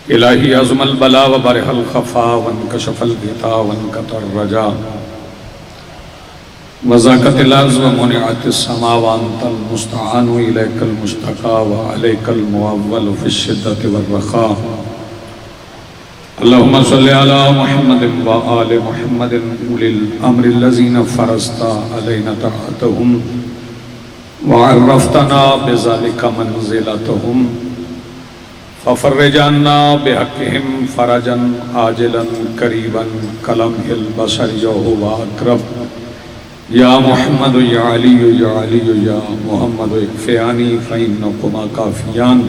الہی عظم البلا وبرح الخفا وانکشف الغطا وانقطع الرجا وزاقت الارض ومنعت السماء وانت المستعان الیک المشتقى وعلیک المعول فی الشدۃ والرخاء اللهم صل على محمد وآل محمد أولي الأمر الذين فرضت علينا طاعتهم وعرفتنا بذلك منزلتهم ففرج عنا بحقهم فرجا عاجلا قريبا كلمح البصر وهو أقرب يا محمد يا علي يا علي يا محمد اكفياني فإنكما كافيان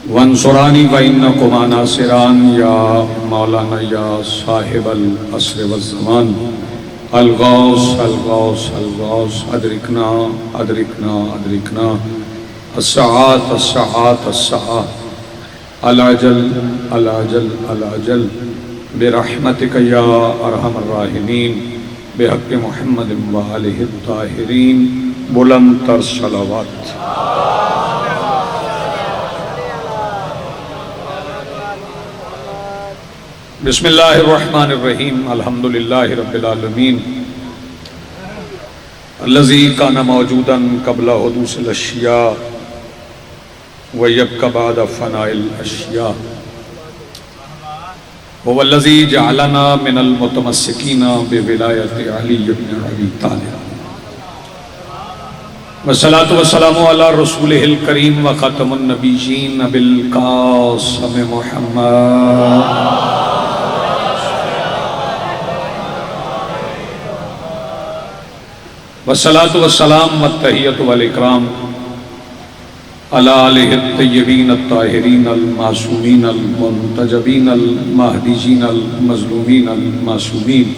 وانصرانی فإنکما ناصران یا مولانا یا صاحب العصر والزمان الغوث الغوث الغوث ادرکنا ادرکنا ادرکنا الساعات الساعات الساعات العجل العجل العجل برحمتک یا ارحم الراحمین بحق محمد وآلہ الطاہرین بلند تر صلوات بسم اللہ الرحمن الرحیم الحمدللہ رب العالمین الذی کان موجودا قبل حدوث الاشیاء ویبقى بعد فناء الاشیاء هو الذی جعلنا من المتمسکین بولایت علی بن ابی طالب والصلاة والسلام علی رسولہ الکریم وخاتم النبیین ابی القاسم محمد والصلاة والسلام والتحیۃ والاکرام علی آلہ الطیبین الطاہرین المعصومین المنتجبین المہدیین المظلومین المعصومین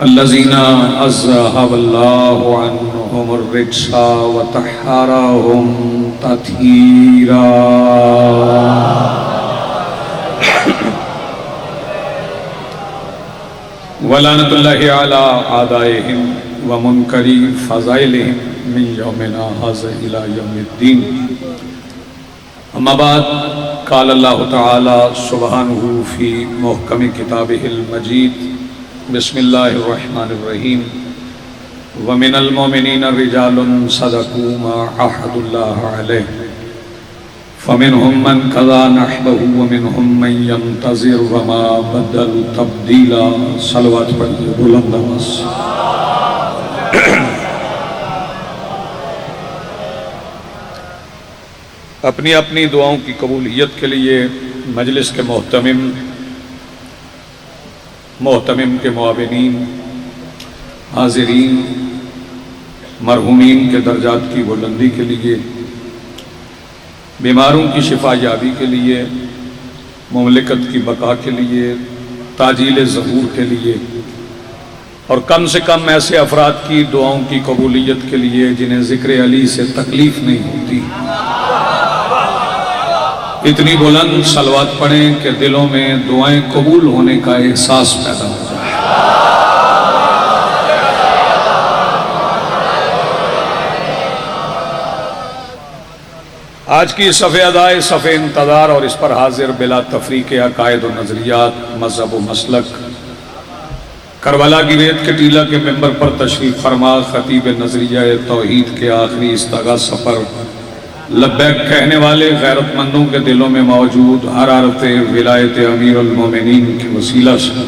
الذین اذھب اللہ عنہم الرجس وطہرہم تطہیرا ولعنۃ اللہ علی اعدائہم ومنکری فضائلہم من یومنا ھذا الی یوم الدین اما بعد قال اللہ تعالی سبحانہ فی محکم کتابہ المجید بسم اللہ الرحمن الرحیم ومن المؤمنین رجال صدقوا ما عاہدوا اللہ علیہ فمنهم من قضى نحبه ومنهم من ينتظر وما بدلوا تبدیلا صلوات پڑھیے بلند آواز اپنی اپنی دعاؤں کی قبولیت کے لیے مجلس کے محتمم کے معاونین حاضرین مرحومین کے درجات کی بلندی کے لیے بیماروں کی شفا یابی کے لیے مملکت کی بقا کے لیے تعجیل ظہور کے لیے اور کم سے کم ایسے افراد کی دعاؤں کی قبولیت کے لیے جنہیں ذکر علی سے تکلیف نہیں ہوتی اتنی بلند صلوات پڑھیں کہ دلوں میں دعائیں قبول ہونے کا احساس پیدا ہو جائے آج کی صف ادائے صف انتظار اور اس پر حاضر بلا تفریق عقائد و نظریات مذہب و مسلک کربلا کی ریت کے ٹیلہ کے ممبر پر تشریف فرما خطیب نظریہ توحید کے آخری استغاثہ پر لبیک کہنے والے غیرت مندوں کے دلوں میں موجود حرارت ولایت امیر المومنین کے وسیلہ سے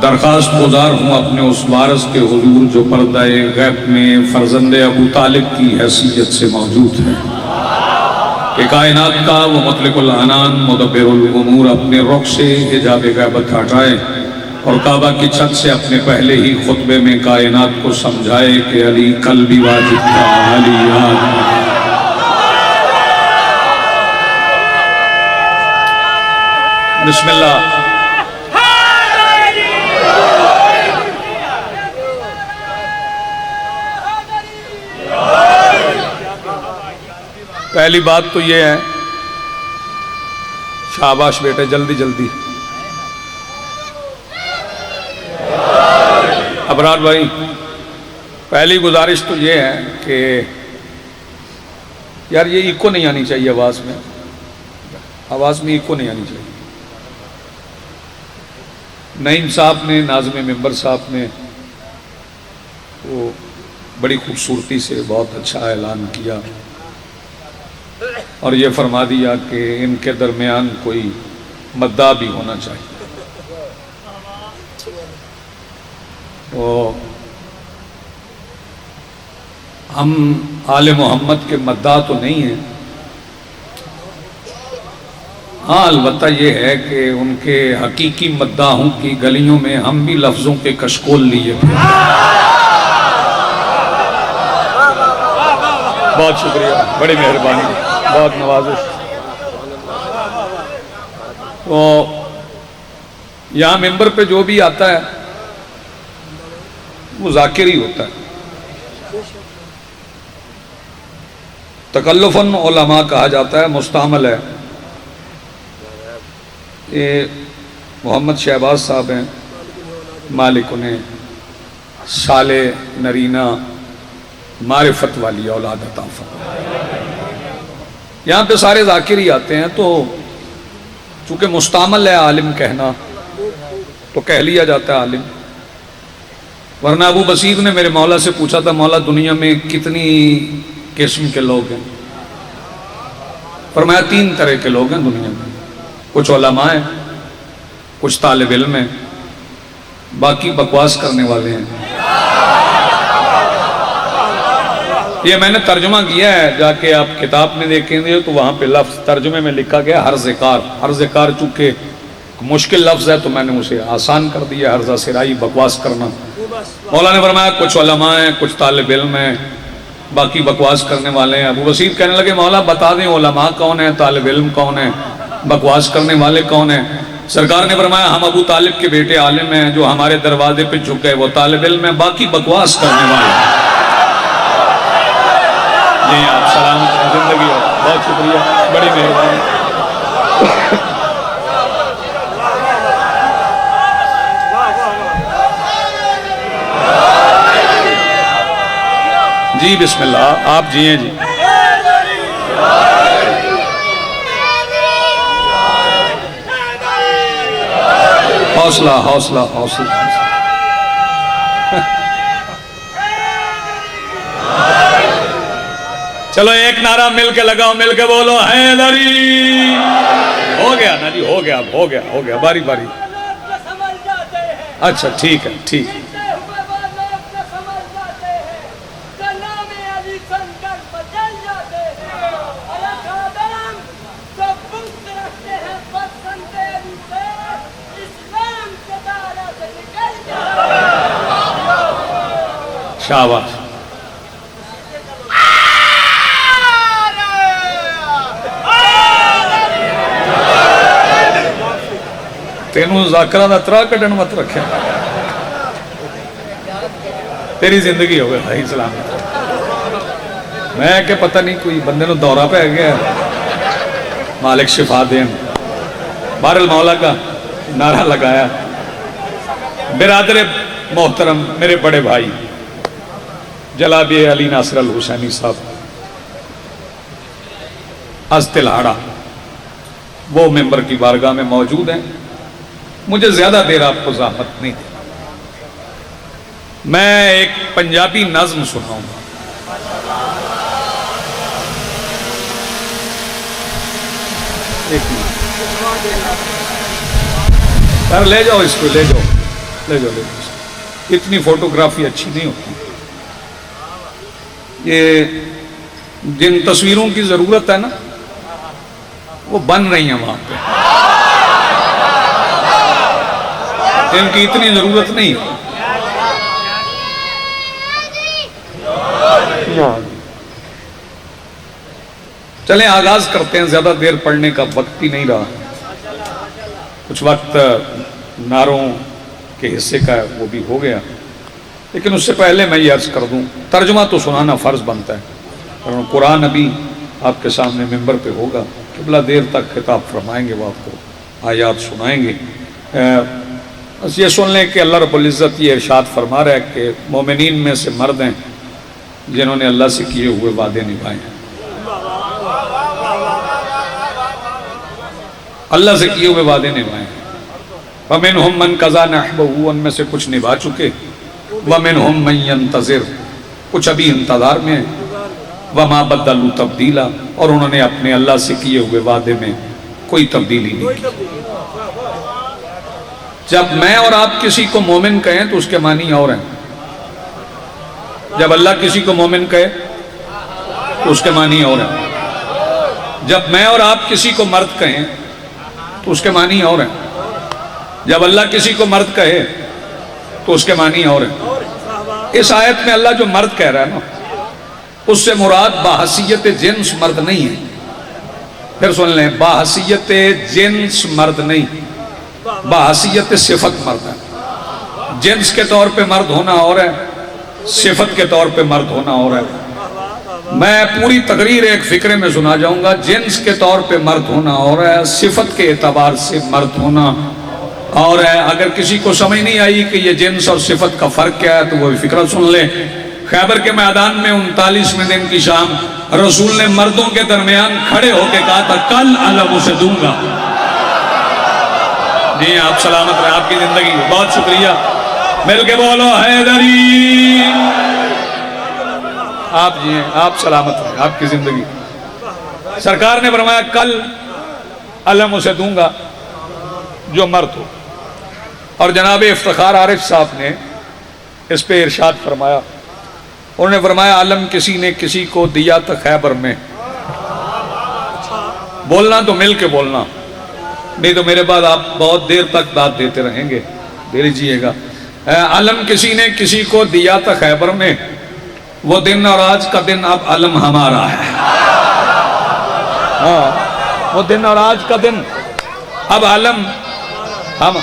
درخواست گزار ہوں اپنے اس وارث کے حضور جو پردہ غیب میں فرزند ابو طالب کی حیثیت سے موجود ہے کہ کائنات کا وہ مطلق العنان مدبر الامور اپنے رخ سے حجاب غیبت ہٹائے اور کعبہ کی چھت سے اپنے پہلے ہی خطبے میں کائنات کو سمجھائے کہ علی قلبی واجب کا علی یاد بسم اللہ پہلی بات تو یہ ہے شاباش بیٹے جلدی جلدی ابرار بھائی پہلی گزارش تو یہ ہے کہ یار یہ ایکو نہیں آنی چاہیے آواز میں آواز میں ایکو نہیں آنی چاہیے. نعیم صاحب نے، ناظم ممبر صاحب نے وہ بڑی خوبصورتی سے بہت اچھا اعلان کیا اور یہ فرما دیا کہ ان کے درمیان کوئی مدعا بھی ہونا چاہیے. تو ہم آل محمد کے مدعا تو نہیں ہیں، ہاں البتہ یہ ہے کہ ان کے حقیقی مداحوں کی گلیوں میں ہم بھی لفظوں کے کشکول لیے تھے. بہت شکریہ، بڑی مہربانی، بہت نوازش. تو یہاں ممبر پہ جو بھی آتا ہے وہ ذاکر ہی ہوتا ہے. تکلفاً علماء کہا جاتا ہے، مستعمل ہے. یہ محمد شہباز صاحب ہیں، مالک انہیں صالح نرینہ معرفت والی اولاد عطا فرمائے. یہاں پہ سارے ذاکر ہی آتے ہیں، تو چونکہ مستعمل ہے عالم کہنا تو کہہ لیا جاتا ہے عالم. ورنہ ابو بصیر نے میرے مولا سے پوچھا تھا، مولا دنیا میں کتنی قسم کے لوگ ہیں؟ فرمایا 3 طرح کے لوگ ہیں دنیا میں، کچھ علماء ہیں، کچھ طالب علم ہیں، باقی بکواس کرنے والے ہیں. یہ میں نے ترجمہ کیا ہے، جا کے آپ کتاب میں دیکھیں گے تو وہاں پہ لفظ ترجمے میں لکھا گیا حرزِ کار. حرزِ کار چونکہ مشکل لفظ ہے تو میں نے اسے آسان کر دیا، حرزہ سرائی، بکواس کرنا. مولا نے فرمایا کچھ علماء ہیں، کچھ طالب علم ہیں، باقی بکواس کرنے والے ہیں. ابو بصیر کہنے لگے مولا بتا دیں علماء کون ہیں، طالب علم کون ہیں، بکواس کرنے والے کون ہیں؟ سرکار نے فرمایا ہم ابو طالب کے بیٹے عالم ہیں، جو ہمارے دروازے پہ جھکے وہ طالب علم ہیں، باقی بکواس کرنے والے ہیں. جی آپ سلامت ہیں، زندگی ہو. بہت شکریہ، بڑی مہربانی. جی بسم اللہ، آپ جیئیں جی. حوصلہ حوصلہ حوصلہ. چلو ایک نعرہ مل کے لگاؤ، مل کے بولو حیدری. ہو گیا نا جی، ہو گیا، ہو گیا، ہو گیا، باری باری. اچھا ٹھیک ہے، ٹھیک ہے. شاباش. تینوں ذاکرہ دا ترا کڈن مت رکھے، تیری زندگی ہو گئے بھائی سلام. میں کہ پتہ نہیں کوئی بندے نو دورہ پہ گیا، مالک شفا دین. بہرحال مولا کا نعرہ لگایا. برادر محترم میرے بڑے بھائی جناب علی ناصر الحسینی صاحب از تلہاڑا وہ ممبر کی بارگاہ میں موجود ہیں. مجھے زیادہ دیر آپ کو زحمت نہیں دینا، میں ایک پنجابی نظم سناؤں گا. ایک منٹ سر، لے جاؤ اس کو، لے جاؤ، لے جاؤ، لے جاؤ. اتنی فوٹوگرافی اچھی نہیں ہوتی. یہ جن تصویروں کی ضرورت ہے نا وہ بن رہی ہیں وہاں پہ، ان کی اتنی ضرورت نہیں. چلیں آغاز کرتے ہیں، زیادہ دیر پڑھنے کا وقت ہی نہیں رہا. کچھ وقت نعروں کے حصے کا وہ بھی ہو گیا، لیکن اس سے پہلے میں یہ عرض کر دوں ترجمہ تو سنانا فرض بنتا ہے. قرآن ابھی آپ کے سامنے ممبر پہ ہوگا، قبلہ دیر تک خطاب فرمائیں گے، وہ آپ کو آیات سنائیں گے. بس یہ سن لیں کہ اللہ رب العزت یہ ارشاد فرما رہا ہے کہ مومنین میں سے مرد ہیں جنہوں نے اللہ سے کیے ہوئے وعدے نبھائے ہیں. اللہ سے کیے ہوئے وعدے نبھائے. وَمِنْهُمْ مَنْ قَضَىٰ نَحْبَهُ، ان میں سے کچھ نبھا چکے. وَمِنْهُمْ مَنْ يَنْتَظِرُ، کچھ ابھی انتظار میں ہیں. وَمَا بَدَّلُوا تَبْدِيلًا، اور انہوں نے اپنے اللہ سے کیے ہوئے وعدے میں کوئی تبدیلی نہیں کی. جب میں اور آپ کسی کو مومن کہیں تو اس کے معنی اور ہیں. جب اللہ کسی کو مومن کہے تو اس کے معنی اور ہیں. جب میں اور آپ کسی کو مرد کہیں تو اس کے معنی اور ہیں. جب اللہ کسی کو مرد کہے تو اس کے معنی اور ہیں. اس آیت میں اللہ جو مرد کہہ رہا ہے نا، اس سے مراد باحثیت جنس مرد نہیں ہے. پھر سن لیں، باحثیت جنس مرد نہیں، باحثیت صفت مرد ہے. جنس کے طور پہ مرد ہونا اور ہے، صفت کے طور پہ مرد ہونا اور ہے. میں پوری تقریر ایک فکرے میں سنا جاؤں گا. جنس کے طور پہ مرد ہونا اور ہے، صفت کے اعتبار سے مرد ہونا اور ہے. اگر کسی کو سمجھ نہیں آئی کہ یہ جنس اور صفت کا فرق کیا ہے تو وہ فکرہ سن لیں. خیبر کے میدان میں 39ویں دن کی شام رسول نے مردوں کے درمیان کھڑے ہو کے کہا تھا کل علم اسے دوں گا. جی آپ سلامت رہے، آپ کی زندگی. بہت شکریہ. مل کے بولو حیدری. آپ جی ہیں، آپ سلامت رہے، آپ کی زندگی. سرکار نے فرمایا کل علم اسے دوں گا جو مرد ہو. اور جناب افتخار عارف صاحب نے اس پہ ارشاد فرمایا. انہوں نے فرمایا علم کسی نے کسی کو دیا تھا خیبر میں. بولنا تو مل کے بولنا، نہیں تو میرے بعد آپ بہت دیر تک داد دیتے رہیں گے. دے لیجیے گا. علم کسی نے کسی کو دیا تھا خیبر میں، وہ دن اور آج کا دن اب علم ہمارا ہے. ہاں، وہ دن اور آج کا دن اب علم ہم.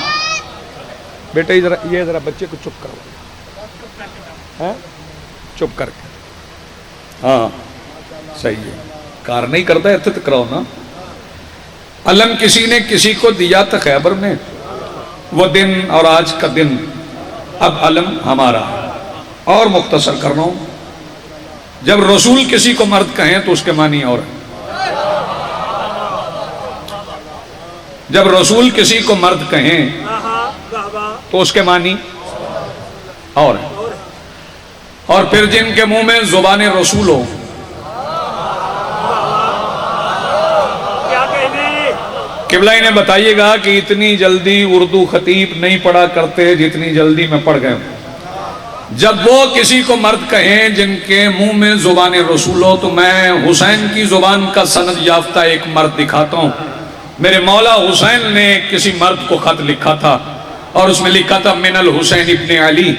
بیٹا یہ ذرا بچے کو چپ کرو، چپ کر کے. ہاں صحیح ہے، کار نہیں کرتا ہے تو کراؤ نا. علم کسی نے کسی کو دیا تھا خیبر میں، وہ دن اور آج کا دن اب علم ہمارا. اور مختصر کر رہا ہوں، جب رسول کسی کو مرد کہیں تو اس کے معنی اور ہے. جب رسول کسی کو مرد کہیں تو اس کے معنی اور ہے. اور پھر جن کے منہ میں زبان رسول ہو، قبلہ انہیں بتائیے گا کہ اتنی جلدی اردو خطیب نہیں پڑھا کرتے جتنی جلدی میں پڑھ گئے. جب وہ کسی کو مرد کہیں جن کے منہ میں زبان رسول ہو، تو میں حسین کی زبان کا سند یافتہ ایک مرد دکھاتا ہوں. میرے مولا حسین نے کسی مرد کو خط لکھا تھا اور اس میں لکھا تھا من الحسین ابن علی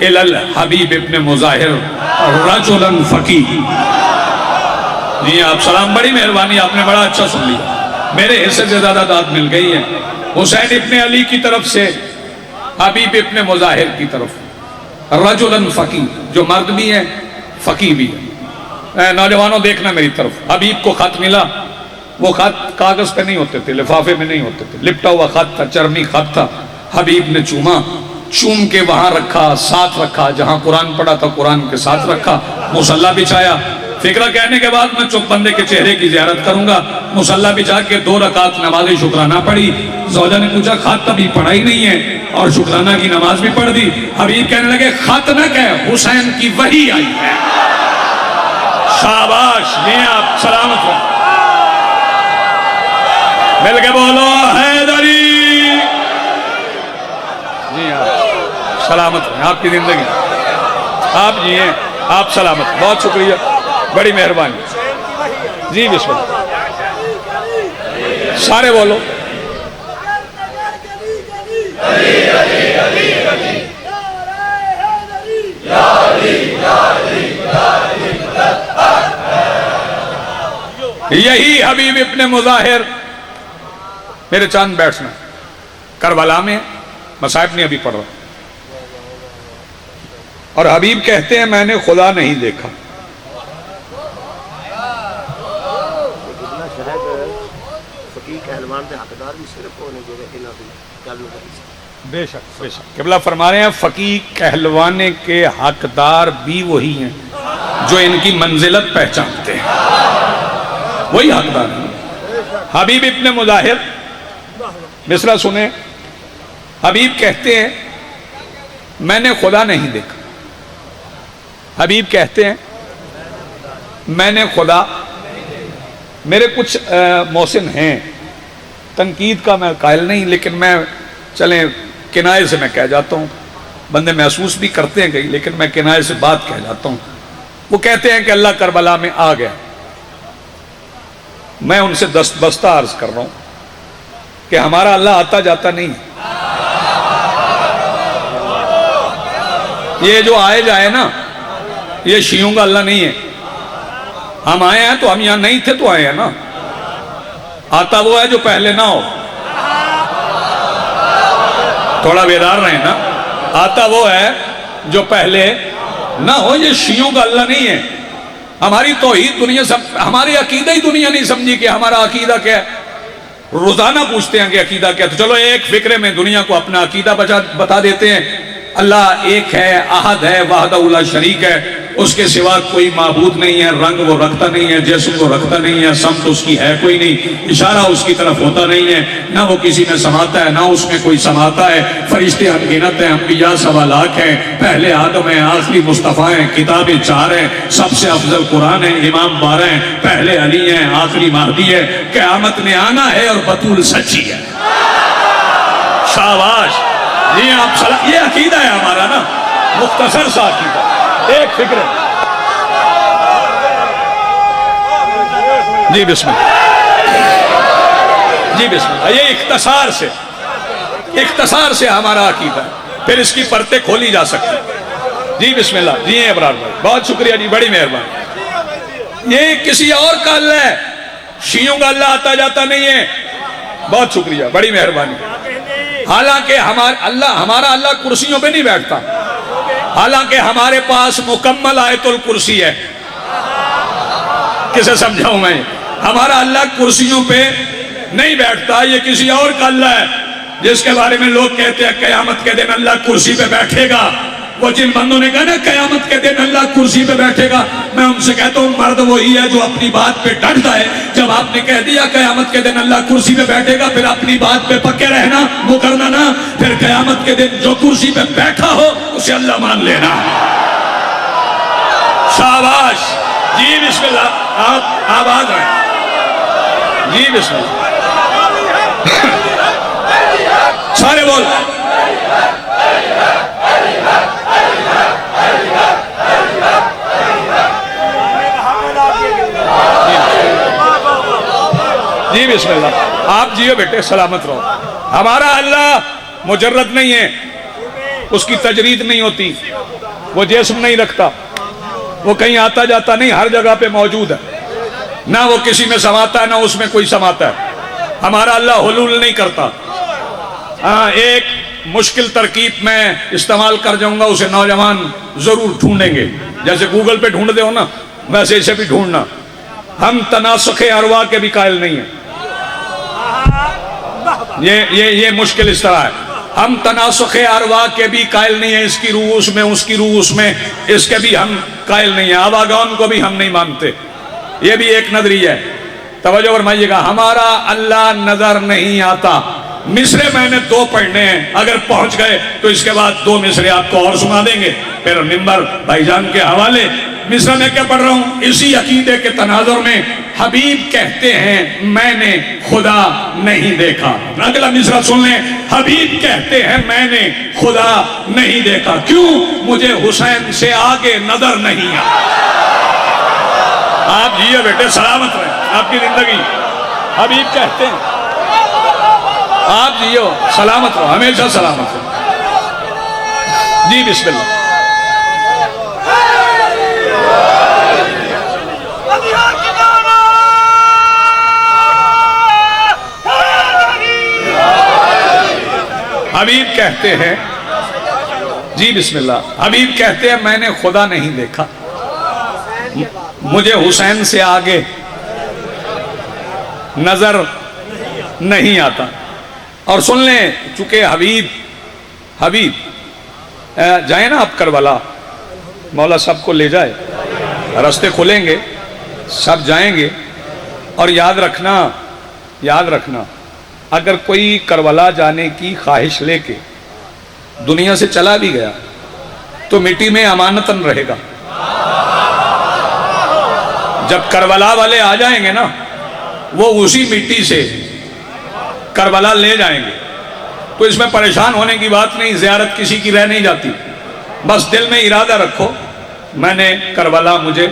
الی الحبیب ابن مظاہر رجلا فقیہ. جی آپ سلام، بڑی مہربانی، آپ نے بڑا اچھا سن لیا. میرے حصے سے زیادہ داد مل گئی ہے. حسین ابن علی کی طرف سے حبیب ابن مظاہر کی طرف رجلا فقیہ، جو مرد بھی ہے فقیہ بھی ہے. نوجوانوں دیکھنا میری طرف. حبیب کو خط ملا. وہ خط کاغذ پہ نہیں ہوتے تھے، لفافے میں نہیں ہوتے تھے، لپٹا ہوا خط تھا، چرمی خط تھا. حبیب نے چوما، چوم کے وہاں رکھا، ساتھ رکھا. جہاں قرآن پڑھا تھا قرآن کے ساتھ رکھا. مصلی بچھایا. فکرہ کہنے کے بعد میں چپ بندے کے چہرے کی زیارت کروں گا. مصلی بچھا کے 2 رکعت نماز شکرانہ پڑھی. زوجہ نے پوچھا خط ابھی پڑھا ہی نہیں ہے، اور شکرانہ کی نماز بھی پڑھ دی. حبیب کہنے لگے خط نہ کہہ، حسین کی وحی آئی ہے. شاباش. یہ آپ سلامت ہو. مل کے بولو حیدری. جی آپ سلامت ہیں، آپ کی زندگی. آپ جی ہیں، آپ سلامت. بہت شکریہ، بڑی مہربانی. جی بسم اللہ. سارے بولو. یہی حبیب ابن مظاہر، میرے چاند بیٹھنا، کربلا میں مصائب نے ابھی پڑھ رہا. اور حبیب کہتے ہیں میں نے خدا نہیں دیکھا. بے شک بے شک. قبلہ فرما رہے ہیں فقیہ کہلوانے کے حقدار بھی وہی ہیں جو ان کی منزلت پہچانتے ہیں، وہی حقدار ہیں. حبیب ابن مظاہر مصرع سنیں، حبیب کہتے ہیں میں نے خدا نہیں دیکھا. حبیب کہتے ہیں میں نے خدا. میرے کچھ محسن ہیں، تنقید کا میں قائل نہیں، لیکن میں چلیں کنایے سے میں کہہ جاتا ہوں، بندے محسوس بھی کرتے ہیں کہیں، لیکن میں کنایے سے بات کہہ جاتا ہوں. وہ کہتے ہیں کہ اللہ کربلا میں آ گیا. میں ان سے دستبستہ عرض کر رہا ہوں کہ ہمارا اللہ آتا جاتا نہیں. یہ جو آئے جائے نا، یہ شیعوں کا اللہ نہیں ہے. ہم آئے ہیں تو ہم یہاں نہیں تھے تو آئے ہیں نا. آتا وہ ہے جو پہلے نہ ہو. تھوڑا بیدار رہیں نا. آتا وہ ہے جو پہلے نہ ہو. یہ شیعوں کا اللہ نہیں ہے. ہماری توحید دنیا ہماری عقیدہ ہی دنیا نہیں سمجھی کہ ہمارا عقیدہ کیا ہے. روزانہ پوچھتے ہیں کہ عقیدہ کیا. تو چلو ایک فکرے میں دنیا کو اپنا عقیدہ بتا دیتے ہیں. اللہ ایک ہے، احد ہے، وحدہ لا شریک ہے. اس کے سوا کوئی معبود نہیں ہے. رنگ وہ رکھتا نہیں ہے، جسم وہ رکھتا نہیں ہے، سمت اس کی ہے کوئی نہیں، اشارہ اس کی طرف ہوتا نہیں ہے، نہ وہ کسی میں سماتا ہے نہ اس میں کوئی سماتا ہے. فرشتے انگنت ہیں، انبیاء 1.25 لاکھ ہیں، پہلے آدم ہیں، آخری مصطفیٰ ہیں، کتابیں 4 ہیں، سب سے افضل قرآن ہے، امام 12 ہیں، پہلے علی ہیں، آخری مہدی ہے، قیامت نے آنا ہے اور بطول سچی ہے. شاباش. جی آپ یہ عقیدہ ہے ہمارا نا، مختصر سا عقیدہ. ایک فکر ہے. جی بسم اللہ. جی بسم اللہ. یہ اختصار سے ہمارا عقیدہ ہے، پھر اس کی پرتیں کھولی جا سکتی. جی بسم اللہ. جی ابرار بھائی بہت شکریہ جی، بڑی مہربانی. یہ کسی اور کا اللہ ہے، شیعوں کا اللہ آتا جاتا نہیں ہے. بہت شکریہ، بڑی مہربانی. حالانکہ ہمارا اللہ کرسیوں پہ نہیں بیٹھتا. حالانکہ ہمارے پاس مکمل آیت الکرسی ہے. کسے سمجھاؤں میں؟ ہمارا اللہ کرسیوں پہ نہیں بیٹھتا. یہ کسی اور کا اللہ ہے جس کے بارے میں لوگ کہتے ہیں قیامت کے دن اللہ کرسی پہ بیٹھے گا. وہ جن بندوں نے کہا نا قیامت کے دن اللہ کرسی پہ بیٹھے گا، میں ان سے کہتا ہوں مرد وہی ہے جو اپنی بات پہ ڈٹتا ہے. جب آپ نے کہہ دیا قیامت کے دن اللہ کرسی پہ بیٹھے گا، پھر اپنی بات پہ پکے رہنا، مکرنا نہ. پھر قیامت کے دن جو کرسی پہ بیٹھا ہو اسے اللہ مان لینا. شاباش. جی بسم اللہ. آپ آواز آئے. جی بسم اللہ. سارے بول. جی بسم اللہ. آپ جیو بیٹے، سلامت رہو. ہمارا اللہ مجرد نہیں ہے، اس کی تجرید نہیں ہوتی، وہ جسم نہیں رکھتا، وہ کہیں آتا جاتا نہیں، ہر جگہ پہ موجود ہے. نہ وہ کسی میں سماتا ہے نہ اس میں کوئی سماتا ہے. ہمارا اللہ حلول نہیں کرتا. ہاں ایک مشکل ترکیب میں استعمال کر جاؤں گا، اسے نوجوان ضرور ڈھونڈیں گے. جیسے گوگل پہ ڈھونڈ دے ہو نا، ویسے اسے بھی ڈھونڈنا. ہم تناسخ ارواح کے بھی قائل نہیں ہیں. یہ مشکل اس طرح ہے. ہم تناسخ ارواح کے بھی قائل نہیں ہیں. اس کی روح اس میں، اس کی روح اس میں، اس کے بھی ہم قائل نہیں ہیں. آواگان کو بھی ہم نہیں مانتے. یہ بھی ایک نظریہ ہے. توجہ فرمائیے گا. ہمارا اللہ نظر نہیں آتا. مصرے میں نے 2 پڑھنے ہیں، اگر پہنچ گئے تو اس کے بعد 2 مصرے آپ کو اور سنا دیں گے. پھر ممبر بھائی جان کے حوالے. مصرع میں کیا پڑھ رہا ہوں؟ اسی عقیدے کے تناظر میں حبیب کہتے ہیں میں نے خدا نہیں دیکھا. اگلا مصرع سن لیں. حبیب کہتے ہیں میں نے خدا نہیں دیکھا. کیوں؟ مجھے حسین سے آگے نظر نہیں آیا. آپ جیو بیٹے، سلامت رہیں آپ کی زندگی. حبیب کہتے ہیں آپ جیو، سلامت رہو، ہمیشہ سلامت رہو. جی بسم اللہ. حبیب کہتے ہیں، جی بسم اللہ. حبیب کہتے ہیں میں نے خدا نہیں دیکھا، مجھے حسین سے آگے نظر نہیں آتا. اور سن لیں، چونکہ حبیب جائیں نا آپ کربلا، مولا سب کو لے جائے، راستے کھلیں گے، سب جائیں گے. اور یاد رکھنا اگر کوئی کربلا جانے کی خواہش لے کے دنیا سے چلا بھی گیا تو مٹی میں امانتاً رہے گا. جب کربلا والے آ جائیں گے نا وہ اسی مٹی سے کربلا لے جائیں گے. تو اس میں پریشان ہونے کی بات نہیں، زیارت کسی کی رہ نہیں جاتی. بس دل میں ارادہ رکھو میں نے کربلا مجھے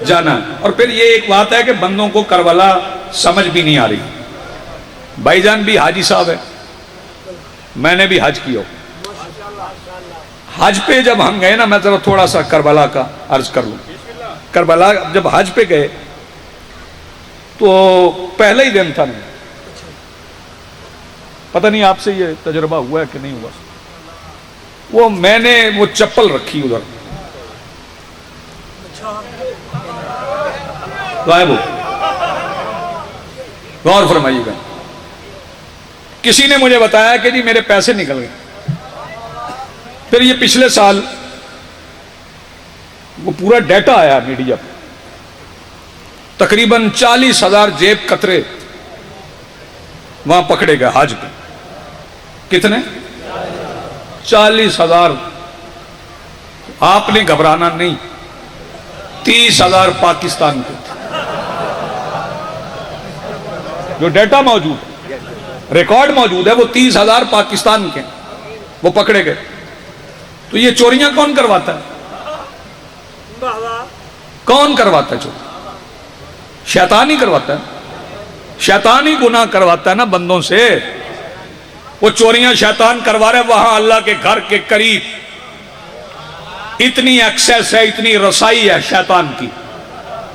جانا. اور پھر یہ ایک بات ہے کہ بندوں کو کربلا سمجھ بھی نہیں آ رہی. بھائی جان بھی حاجی صاحب ہے، میں نے بھی حج کیا. حج پہ جب ہم گئے نا، میں ذرا تھوڑا سا کربلا کا عرض کر لوں. کربلا جب حج پہ گئے تو پہلا ہی دن تھا. نہیں پتہ نہیں آپ سے یہ تجربہ ہوا ہے کہ نہیں ہوا. وہ میں نے وہ چپل رکھی ادھر غائب ہو. غور فرمائیے گا. کسی نے مجھے بتایا کہ جی میرے پیسے نکل گئے. پھر یہ پچھلے سال وہ پورا ڈیٹا آیا میڈیا پہ، تقریباً 40,000 جیب کترے وہاں پکڑے گئے حج پہ. کتنے؟ 40,000. آپ نے گھبرانا نہیں، 30,000 پاکستان کے جو ڈیٹا موجود ہے، ریکارڈ موجود ہے، وہ 30,000 پاکستان کے وہ پکڑے گئے. تو یہ چوریاں کون کرواتا ہے؟ کون کرواتا ہے چوری؟ شیطان ہی کرواتا ہے. شیطان ہی گناہ کرواتا ہے نا بندوں سے. وہ چوریاں شیطان کروا رہے. وہاں اللہ کے گھر کے قریب اتنی ایکسیس ہے، اتنی رسائی ہے شیطان کی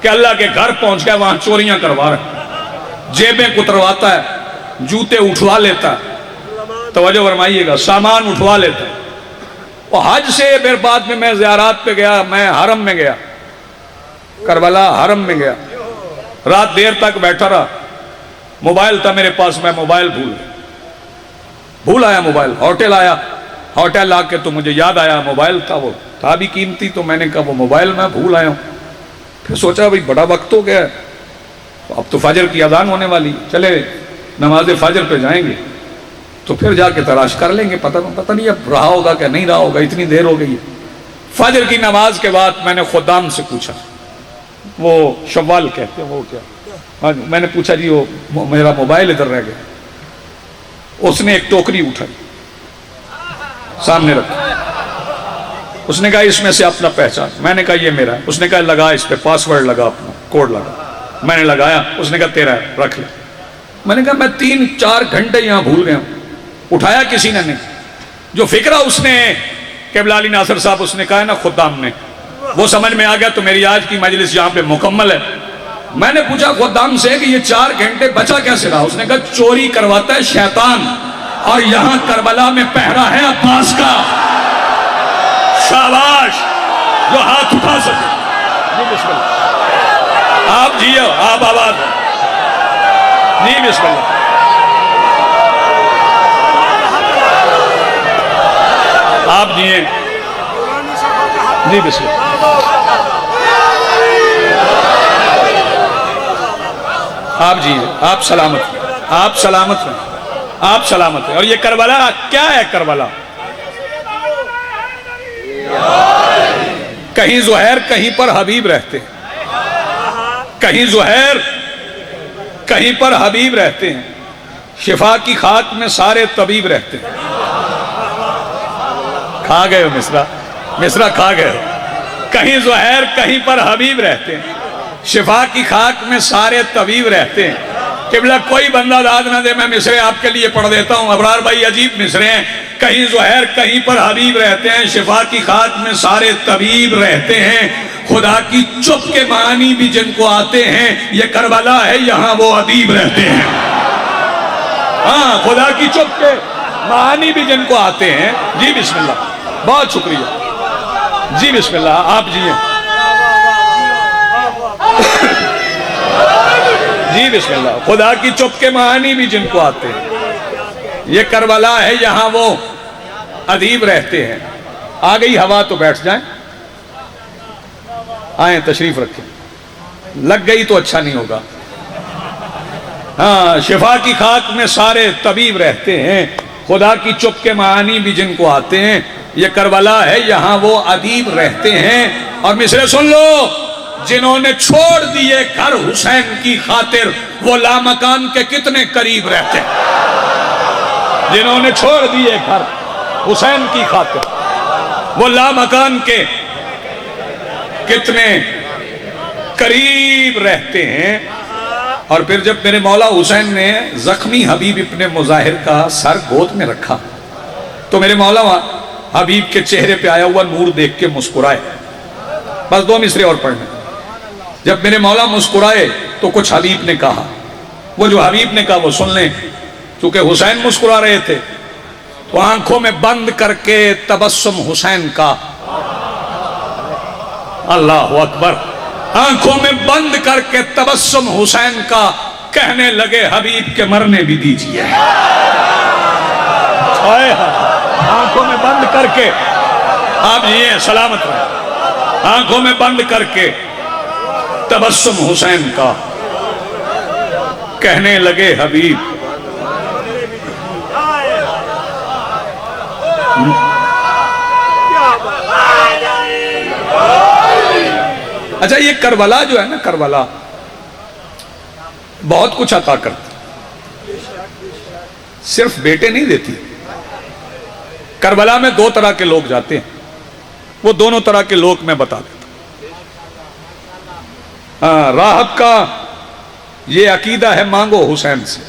کہ اللہ کے گھر پہنچ گیا، وہاں چوریاں کروا رہے. جیبیں کترواتا ہے، جوتے اٹھوا لیتا ہے. توجہ فرمائیے گا، سامان اٹھوا لیتا ہے. وہ حج سے پھر بعد میں زیارات پہ گیا. میں حرم میں گیا، کربلا حرم میں گیا. رات دیر تک بیٹھا رہا. موبائل تھا میرے پاس، میں موبائل بھول آیا. موبائل ہوٹل آیا، ہوٹل آ کے تو مجھے یاد آیا موبائل تھا. وہ تھا بھی قیمتی، تو میں نے کہا وہ موبائل میں بھول آیا ہوں. پھر سوچا بھئی بڑا وقت ہو گیا ہے، اب تو فجر کی اذان ہونے والی، چلے نماز فجر پہ جائیں گے تو پھر جا کے تلاش کر لیں گے. پتہ نہیں اب رہا ہوگا کہ نہیں رہا ہوگا، اتنی دیر ہو گئی ہے. فجر کی نماز کے بعد میں نے خدام سے پوچھا، وہ شوال کہتے ہیں وہ کیا، میں نے پوچھا جی وہ میرا موبائل ادھر رہ گیا. اس نے ایک ٹوکری اٹھائی سامنے رکھی. اس نے کہا اس میں سے اپنا پہچان. میں نے کہا یہ میرا ہے. اس نے کہا لگا اس پہ پاسورڈ لگا، اپنا کوڈ لگا. میں نے لگایا. اس نے کہا تیرا ہے، رکھ لے. میں نے کہا میں 3-4 گھنٹے یہاں بھول گیا ہوں. اٹھایا کسی نے نہیں. جو فکرہ اس نے قبلہ علی ناصر صاحب اس نے کہا ہے نا خدام نے، وہ سمجھ میں آ گیا. تو میری آج کی مجلس یہاں پہ مکمل ہے. میں نے پوچھا خدام سے کہ یہ 4 گھنٹے بچا کیسے رہا؟ اس نے کہا چوری کرواتا ہے شیطان، اور یہاں کربلا میں پہرا ہے عباس کا. شاباش جو ہاتھ اٹھا سکے. جی بسم اللہ. آپ جیو، آپ آباد. جی بسم اللہ. آپ جیے. جی بسم اللہ. آپ جی، آپ سلامت، آپ سلامت ہیں، آپ سلامت ہیں. اور یہ کربلا کیا ہے؟ کربلا کہیں زہیر کہیں پر حبیب رہتے ہیں. کہیں زہیر کہیں پر حبیب رہتے ہیں. شفا کی خاک میں سارے طبیب رہتے ہیں. کھا گئے ہو مصرع کھا گئے ہو. کہیں زہیر کہیں پر حبیب رہتے ہیں. شفا کی خاک میں سارے طبیب رہتے ہیں. قبلہ کوئی بندہ داد نہ دے، میں مصرے آپ کے لیے پڑھ دیتا ہوں. ابرار بھائی عجیب مصرے ہیں. کہیں زہیر کہیں پر حبیب رہتے ہیں. شفا کی خاک میں سارے طبیب رہتے ہیں. خدا کی چپ کے معنی بھی جن کو آتے ہیں، یہ کربلا ہے یہاں وہ ادیب رہتے ہیں. ہاں، خدا کی چپ کے معنی بھی جن کو آتے ہیں. جی بسم اللہ. بہت شکریہ. جی بسم اللہ. آپ جی ہیں. جی بسم اللہ. خدا کی چپ کے معنی بھی جن کو آتے ہیں، یہ کربلا ہے یہاں وہ ادیب رہتے ہیں. آ گئی ہوا تو بیٹھ جائیں. آئیں تشریف رکھیں. لگ گئی تو اچھا نہیں ہوگا. ہاں شفا کی خاک میں سارے طبیب رہتے ہیں، خدا کی چپ کے معانی بھی جن کو آتے ہیں، یہ کربلا ہے یہاں وہ ادیب رہتے ہیں۔ اور مصرے سن لو، جنہوں نے چھوڑ دیے گھر حسین کی خاطر وہ لامکان کے کتنے قریب رہتے ہیں۔ جنہوں نے چھوڑ دیے گھر حسین کی خاطر وہ لامکان کے کتنے قریب رہتے ہیں۔ اور پھر جب میرے مولا حسین نے زخمی حبیب ابن مظاہر کا سر گود میں رکھا تو میرے مولا حبیب کے چہرے پہ آیا ہوا نور دیکھ کے مسکرائے۔ بس 2 مصرے اور پڑھنے۔ جب میرے مولا مسکرائے تو کچھ حبیب نے کہا، وہ جو حبیب نے کہا وہ سن لیں، چونکہ حسین مسکرا رہے تھے تو آنکھوں میں بند کر کے تبسم حسین کا، اللہ اکبر، آنکھوں میں بند کر کے تبسم حسین کا، کہنے لگے حبیب کے مرنے بھی دیجئے۔ آنکھوں میں بند کر کے، آپ یہ سلامت رہے، آنکھوں میں بند کر کے تبسم حسین کا، کہنے لگے حبیب اچھا یہ کربلا جو ہے نا، کربلا بہت کچھ عطا کرتی، صرف بیٹے نہیں دیتی۔ کربلا میں 2 طرح کے لوگ جاتے ہیں، وہ دونوں طرح کے لوگ میں بتا دیتا ہوں۔ راہب کا یہ عقیدہ ہے مانگو حسین سے،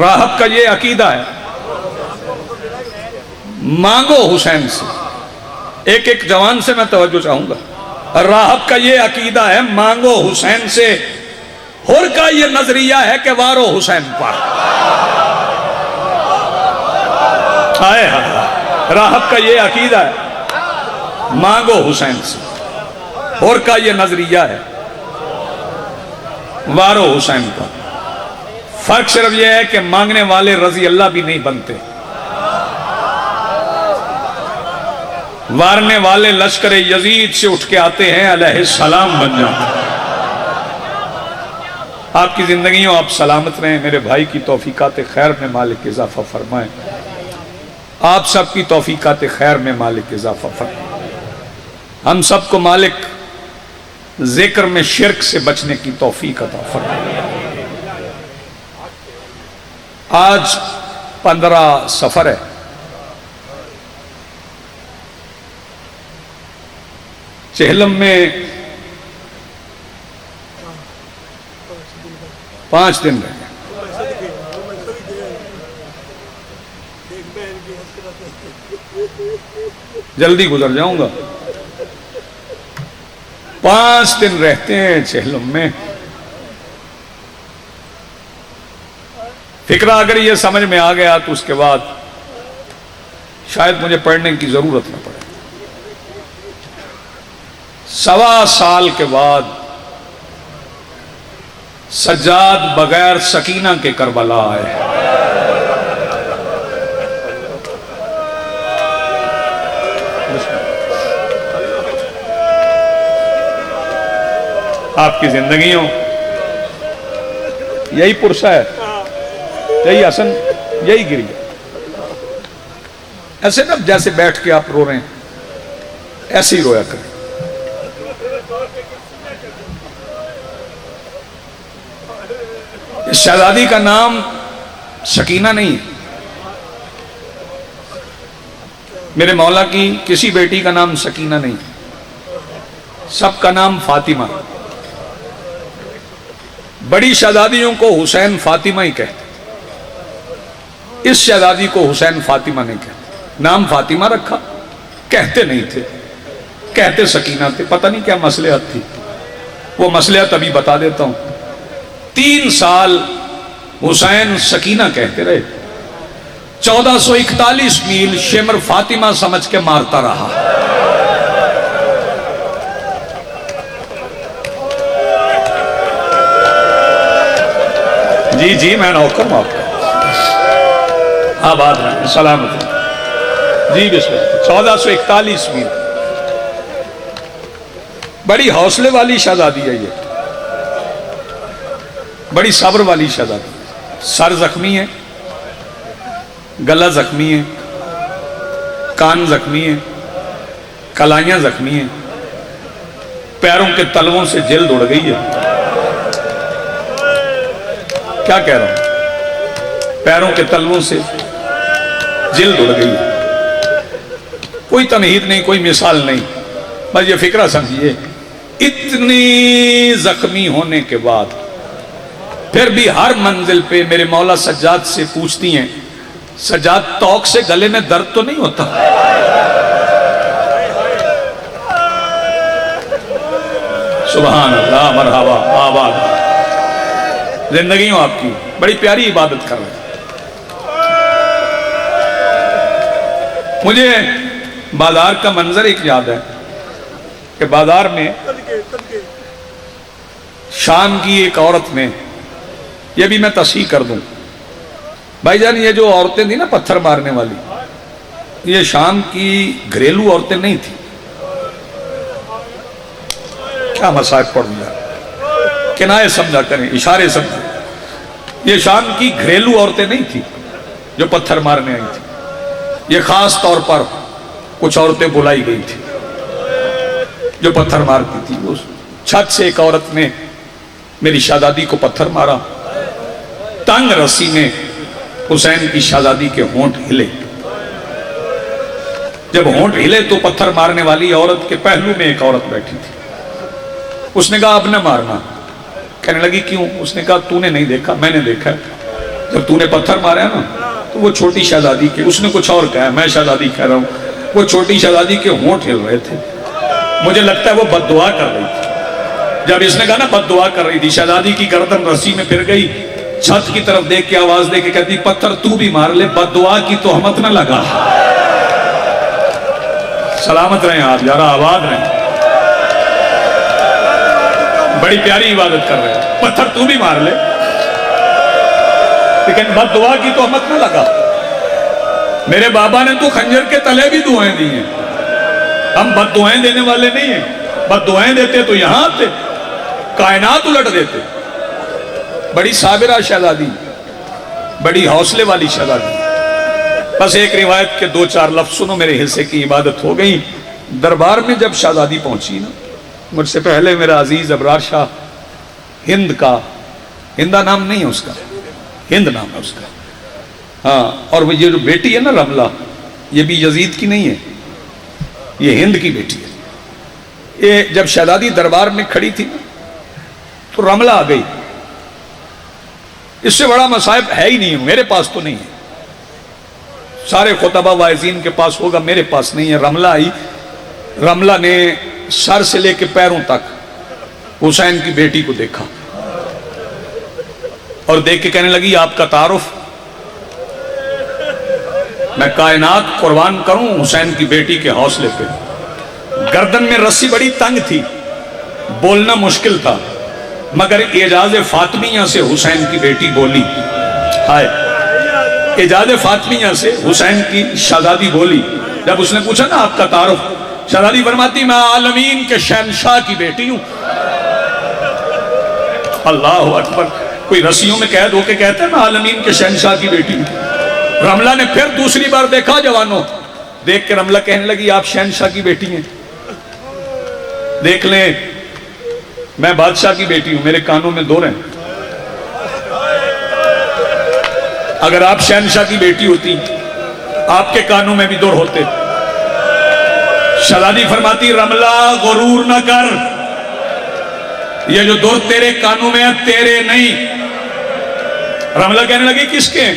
راہب کا یہ عقیدہ ہے مانگو حسین سے۔ ایک ایک جوان سے میں توجہ چاہوں گا۔ راہب کا یہ عقیدہ ہے مانگو حسین سے، حر کا یہ نظریہ ہے کہ وارو حسین پر۔ راہب کا یہ عقیدہ ہے مانگو حسین سے، حر کا یہ نظریہ ہے وارو حسین پر۔ فرق صرف یہ ہے کہ مانگنے والے رضی اللہ بھی نہیں بنتے، وارنے والے لشکر یزید سے اٹھ کے آتے ہیں علیہ السلام بن جاتے ہیں۔ آپ کی زندگیوں آپ سلامت رہیں، میرے بھائی کی توفیقات خیر میں مالک اضافہ فرمائیں، آپ سب کی توفیقات خیر میں مالک اضافہ فرمائیں، ہم سب کو مالک ذکر میں شرک سے بچنے کی توفیق عطا فرمائیں۔ آج 15 سفر ہے، چہلم میں 5 دن رہے، جلدی گزر جاؤں گا۔ 5 دن رہتے ہیں چہلم میں۔ فکرہ اگر یہ سمجھ میں آ گیا تو اس کے بعد شاید مجھے پڑھنے کی ضرورت نہ پڑے۔ 1.25 سال کے بعد سجاد بغیر سکینہ کے کربلا آئے۔ آپ کی زندگیوں یہی پرسہ ہے، یہی حسن، یہی گری ہے۔ ایسے نا جیسے بیٹھ کے آپ رو رہے ہیں، ایسے ہی رویا کریں۔ اس شہزادی کا نام سکینہ نہیں ہے، میرے مولا کی کسی بیٹی کا نام سکینہ نہیں، سب کا نام فاطمہ۔ بڑی شہزادیوں کو حسین فاطمہ ہی کہتے، اس شہزادی کو حسین فاطمہ نہیں کہتے۔ نام فاطمہ رکھا، کہتے نہیں تھے، کہتے سکینہ تھے۔ پتہ نہیں کیا مصلحت تھی، وہ مصلحت ابھی بتا دیتا ہوں۔ 3 سال حسین سکینہ کہتے رہے، 1441 میل شمر فاطمہ سمجھ کے مارتا رہا۔ جی جی میں نوکر ہوں آپ کا، آباد رہیں، سلامت رہیں۔ جی بسم اللہ۔ 1441 میل بڑی حوصلے والی شہزادی ہے یہ، بڑی صبر والی شہزادی. سر زخمی ہے، گلا زخمی ہے، کان زخمی ہے، کلائیاں زخمی ہیں، پیروں کے تلووں سے جلد اڑ گئی ہے. کیا کہہ رہا ہوں؟ پیروں کے تلووں سے جلد اڑ گئی ہے. کوئی تمہید نہیں، کوئی مثال نہیں، بس یہ فکرہ سمجھیے. اتنی زخمی ہونے کے بعد پھر بھی ہر منزل پہ میرے مولا سجاد سے پوچھتی ہیں، سجاد توق سے گلے میں درد تو نہیں ہوتا؟ سبحان اللہ، مرحبا، آباد. زندگی ہوں آپ کی، بڑی پیاری عبادت کر رہے ہیں. مجھے بازار کا منظر ایک یاد ہے کہ بازار میں شام کی ایک عورت نے، یہ بھی میں تصحیح کر دوں بھائی جان، یہ جو عورتیں تھیں نا پتھر مارنے والی، یہ شام کی گھریلو عورتیں نہیں تھیں. کیا مصائب پڑھ دیا، کنائے سمجھا کریں، اشارے سمجھا. یہ شام کی گھریلو عورتیں نہیں تھیں جو پتھر مارنے آئی تھی. یہ خاص طور پر کچھ عورتیں بلائی گئی تھی جو پتھر مارتی تھی. اس چھت سے ایک عورت نے میری شہزادی کو پتھر مارا. تنگ رسی میں حسین کی شہزادی کے ہونٹ ہلے. جب ہونٹ ہلے تو پتھر مارنے والی عورت کے پہلو میں ایک عورت بیٹھی تھی. اس نے کہا اب نہ مارنا. کہنے لگی کیوں؟ اس نے کہا تو نے نہیں دیکھا، میں نے دیکھا. جب تو نے پتھر مارا ہے نا تو وہ چھوٹی شہزادی کے، اس نے کچھ اور کہا، میں شہزادی کہہ رہا ہوں، وہ چھوٹی شہزادی کے ہونٹ ہل رہے تھے. مجھے لگتا ہے وہ بد دعا کر رہی تھی. جب اس نے کہا نا بد دعا کر رہی تھی، شہزادی کی گردن رسی میں پھر گئی. چھت کی طرف دیکھ کے آواز دے کے کہتی پتھر تو بھی مار لے، بد دعا کی تہمت نہ لگا. سلامت رہیں آپ، یارا آباد رہیں. بڑی پیاری عبادت کر رہے ہیں. پتھر تو بھی مار لے لیکن بد دعا کی تہمت نہ لگا. میرے بابا نے تو خنجر کے تلے بھی دعائیں دی ہیں. ہم بد دعائیں دینے والے نہیں ہیں. بد دعائیں دیتے تو یہاں آتے، کائنات الٹ دیتے. بڑی صابرہ شہزادی، بڑی حوصلے والی شہزادی. بس ایک روایت کے 2-4 لفظ سنو، میرے حصے کی عبادت ہو گئی. دربار میں جب شہزادی پہنچی نا، مجھ سے پہلے میرا عزیز ابرار شاہ ہند کا، ہندہ نام نہیں ہے اس کا، ہند نام ہے اس کا، ہاں. اور وہ یہ جو بیٹی ہے نا رملہ، یہ بھی یزید کی نہیں ہے، یہ ہند کی بیٹی ہے. یہ جب شہزادی دربار میں کھڑی تھی تو رملہ آ گئی. اس سے بڑا مصائب ہے ہی نہیں، میرے پاس تو نہیں ہے. سارے خطبہ واعظین کے پاس ہوگا، میرے پاس نہیں ہے. رملہ آئی. رملہ نے سر سے لے کے پیروں تک حسین کی بیٹی کو دیکھا اور دیکھ کے کہنے لگی آپ کا تعارف؟ میں کائنات قربان کروں حسین کی بیٹی کے حوصلے پہ. گردن میں رسی بڑی تنگ تھی، بولنا مشکل تھا، مگر اعجاز فاطمیہ سے حسین کی بیٹی بولی. ہائے، اعجاز فاطمیہ سے حسین کی شہزادی بولی. جب اس نے پوچھا نا آپ کا تعارف، شہزادی فرماتی میں عالمین کے شہنشاہ کی بیٹی ہوں. اللہ اکبر. کوئی رسیوں میں قید ہو کے کہتا ہے میں عالمین کے شہنشاہ کی بیٹی ہوں. رملہ نے پھر دوسری بار دیکھا جوانوں. دیکھ کے رملہ کہنے لگی آپ شہنشاہ کی بیٹی ہیں؟ دیکھ لیں میں بادشاہ کی بیٹی ہوں، میرے کانوں میں دور ہیں. اگر آپ شہنشاہ کی بیٹی ہوتی آپ کے کانوں میں بھی دور ہوتے. شہزادی فرماتی رملہ غرور نہ کر، یہ جو دور تیرے کانوں میں ہے تیرے نہیں. رملہ کہنے لگی کس کے؟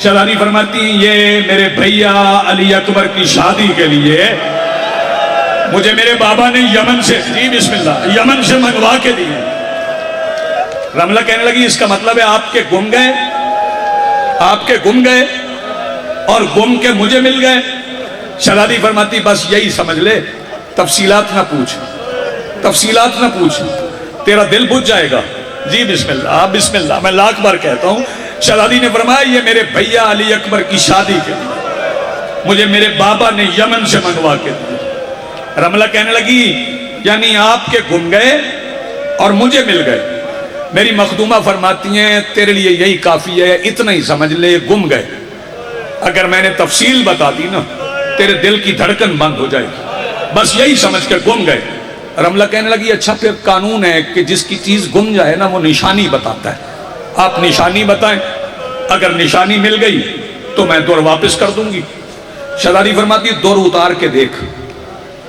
شہزادی فرماتی یہ میرے بھیا علی اکبر کی شادی کے لیے مجھے میرے بابا نے یمن سے، جی بسم اللہ، یمن سے منگوا کے دیے. رملہ کہنے لگی اس کا مطلب ہے آپ کے گم گئے، آپ کے گم گئے اور گم کے مجھے مل گئے. شہزادی فرماتی بس یہی سمجھ لے، تفصیلات نہ پوچھ، تفصیلات نہ پوچھ، تیرا دل بجھ جائے گا. جی بسم اللہ، بسم اللہ، میں لاکھ بار کہتا ہوں. شہزادی نے فرمایا یہ میرے بھیا علی اکبر کی شادی کے لیے مجھے میرے بابا نے یمن سے منگوا کے دیا. رملہ کہنے لگی یعنی آپ کے گم گئے اور مجھے مل گئے. میری مخدومہ فرماتی ہیں تیرے لیے یہی کافی ہے، اتنا ہی سمجھ لے گم گئے. اگر میں نے تفصیل بتا دی نا تیرے دل کی دھڑکن بند ہو جائے گی، بس یہی سمجھ کر گم گئے. رملہ کہنے لگی اچھا پھر قانون ہے کہ جس کی چیز گم جائے نا وہ نشانی بتاتا ہے، آپ نشانی بتائیں، اگر نشانی مل گئی تو میں دور واپس کر دوں گی. شہزادی فرماتی ہے دور اتار کے دیکھ،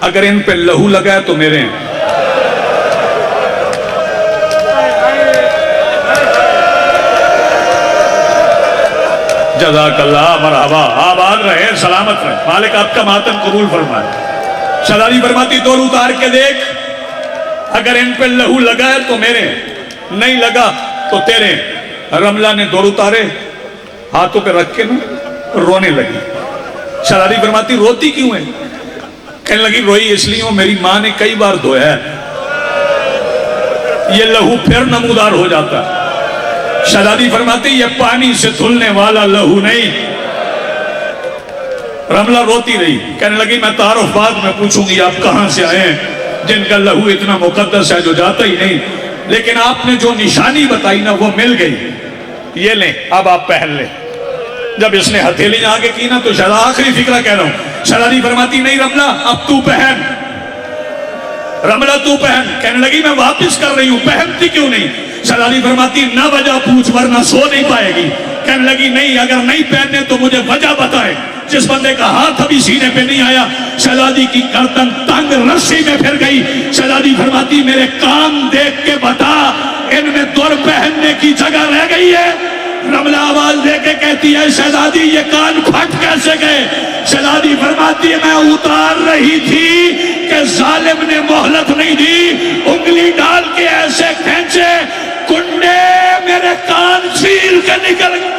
اگر ان پہ لہو لگا ہے تو میرے ہیں. جزاک اللہ، مرحبا، آباد رہے، سلامت رہے، مالک آپ کا ماتم قبول فرمائے. شہزادی فرماتی دور اتار کے دیکھ، اگر ان پہ لہو لگا ہے تو میرے، نہیں لگا تو تیرے. رملہ نے دور اتارے، ہاتھوں پہ رکھ کے نا رونے لگی. شہزادی فرماتی روتی کیوں ہے؟ کہنے لگی روئی اس لیے میری ماں نے کئی بار دھویا ہے، یہ لہو پھر نمودار ہو جاتا ہے. شہزادی فرماتی یہ پانی سے دھلنے والا لہو نہیں. رملہ روتی رہی، کہنے لگی میں تعارف بعد میں پوچھوں گی آپ کہاں سے آئے ہیں جن کا لہو اتنا مقدس ہے جو جاتا ہی نہیں، لیکن آپ نے جو نشانی بتائی نا وہ مل گئی، یہ لیں اب آپ پہن لیں. جب اس نے ہتھیلی آگے کی نا تو شہزادی، آخری فکرہ کہہ رہا ہوں، شہزادی فرماتی نہیں رملہ اب تو پہن، رملہ تو پہن. کہنے لگی میں واپس کر رہی ہوں، پہنتی کیوں نہیں؟ شہزادی فرماتی نہ وجہ پوچھ ورنہ سو نہیں پائے گی. کہنے لگی نہیں اگر نہیں پہننے تو مجھے وجہ بتائے. جس بندے کا ہاتھ ابھی سینے پہ نہیں آیا شہزادی کی گردن تنگ رسی میں پھر گئی. شہزادی فرماتی میرے کان دیکھ کے بتا ان میں دور پہننے کی جگہ رہ گئی ہے. رملہ آواز دے کے کہتی ہے شہزادی یہ کان پھٹ کیسے گئے؟ شہزادی فرماتی ہے میں اتار رہی تھی کہ ظالم نے مہلت نہیں دی، انگلی ڈال کے ایسے کھینچے کنڈے میرے کان چیر کے نکل گئے.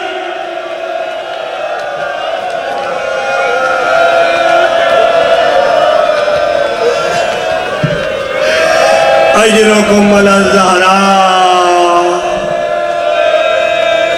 اجرکم علی الزہراء